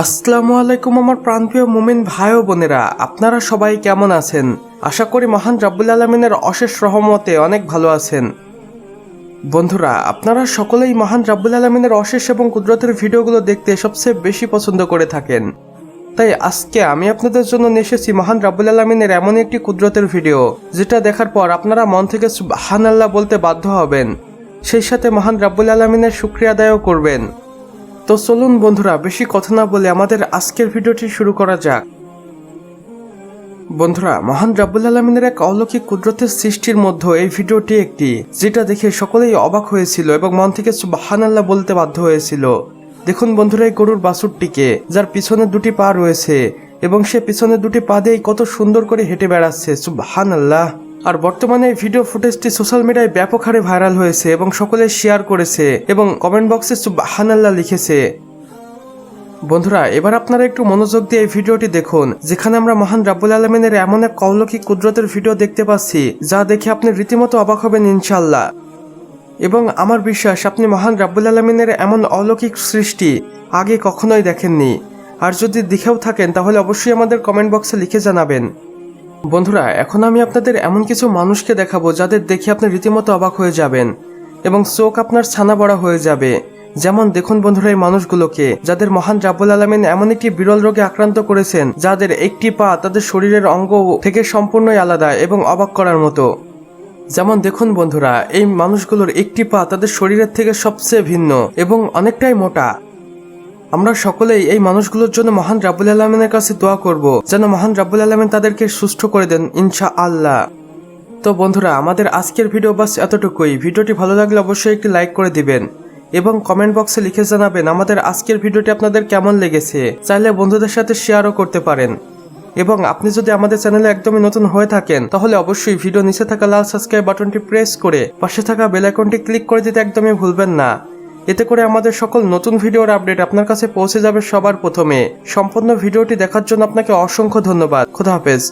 আসসালামু আলাইকুম আমার প্রাণপ্রিয় মুমিন ভাই ও বোনেরা, আপনারা সবাই কেমন আছেন? আশা করি মহান রাব্বুল আলামিনের অশেষ রহমতে অনেক ভালো আছেন। বন্ধুরা, আপনারা সকলেই মহান রাব্বুল আলামিনের অশেষ এবং কুদরতের ভিডিওগুলো দেখতে সবচেয়ে বেশি পছন্দ করে থাকেন। তাই আজকে আমি আপনাদের জন্য নিয়ে এসেছি মহান রাব্বুল আলামিনের এমন একটি কুদরতের ভিডিও, যেটা দেখার পর আপনারা মন থেকে সুবহানাল্লাহ বলতে বাধ্য হবেন, সেই সাথে মহান রাব্বুল আলামিনের শুকরিয়া আদায়ও করবেন। তো চলুন বন্ধুরা, বেশি কথা না বলে আমাদের আজকের ভিডিওটি শুরু করা যাক। বন্ধুরা, মহান রাব্বুল আলামিনের এক অলৌকিক কুদরতের সৃষ্টির মধ্যে এই ভিডিওটি একটি, যেটা দেখে সকলেই অবাক হয়েছিল এবং মন থেকে সুবহানাল্লাহ বলতে বাধ্য হয়েছিল। দেখুন বন্ধুরা, এই গরুর বাছুরটিকে, যার পিছনে দুটি পা রয়েছে এবং সে পিছনে দুটি পা দিয়েই কত সুন্দর করে হেঁটে বেড়াচ্ছে, সুবহানাল্লাহ। আর বর্তমানে এই ভিডিও ফুটেজটি সোশ্যাল মিডিয়ায় ব্যাপক হারে ভাইরাল হয়েছে এবং সকলে শেয়ার করেছে এবং কমেন্ট বক্সে সুবহানাল্লাহ লিখেছে। বন্ধুরা, এবার আপনারা একটু মনোযোগ দিয়ে এই ভিডিওটি দেখুন, যেখানে আমরা মহান রাব্বুল আলামিনের এমন এক অলৌকিক কুদরতের ভিডিও দেখতে পাচ্ছি, যা দেখে আপনি রীতিমতো অবাক হবেন ইনশাআল্লাহ। এবং আমার বিশ্বাস আপনি মহান রাব্বুল আলামিনের এমন অলৌকিক সৃষ্টি আগে কখনোই দেখেননি। আর যদি দেখেও থাকেন তাহলে অবশ্যই আমাদের কমেন্ট বক্সে লিখে জানাবেন। বন্ধুরা, এখন আমি আপনাদের এমন কিছু মানুষকে দেখাবো যাদের দেখে আপনি রীতিমতো অবাক হয়ে যাবেন এবং চোখ আপনার ছানা বড়া হয়ে যাবে। যেমন দেখুন বন্ধুরা, এই মানুষগুলোকে, যাদের মহান রাব্বুল আলামিন এমন একটি বিরল রোগে আক্রান্ত করেছেন, যাদের একটি পা তাদের শরীরের অঙ্গ থেকে সম্পূর্ণই আলাদা এবং অবাক করার মতো। যেমন দেখুন বন্ধুরা, এই মানুষগুলোর একটি পা তাদের শরীরের থেকে সবচেয়ে ভিন্ন এবং অনেকটাই মোটা। আমরা সকলেই এই মানুষগুলোর জন্য মহান রাব্বুল আলামিনের কাছে দোয়া করব, যেন মহান রাব্বুল আলামিন তাদেরকে সুস্থ করে দেন ইনশাআল্লাহ। তো বন্ধুরা, আমাদের আজকের ভিডিও বাস এতটুকুই। ভিডিওটি ভালো লাগলে অবশ্যই একটি লাইক করে দিবেন এবং কমেন্ট বক্সে লিখে জানাবেন আমাদের আজকের ভিডিওটি আপনাদের কেমন লেগেছে। চাইলে বন্ধুদের সাথে শেয়ারও করতে পারেন। এবং আপনি যদি আমাদের চ্যানেলে একদমই নতুন হয়ে থাকেন তাহলে অবশ্যই ভিডিও নিচে থাকা লাল সাবস্ক্রাইব বাটনটি প্রেস করে পাশে থাকা বেল আইকনটি ক্লিক করে দিতে একদমই ভুলবেন না। এতে করে আমাদের সকল নতুন ভিডিওর আপডেট আপনার কাছে পৌঁছে যাবে সবার প্রথমে। সম্পূর্ণ ভিডিওটি দেখার জন্য আপনাকে অসংখ্য ধন্যবাদ। খোদা হাফেজ।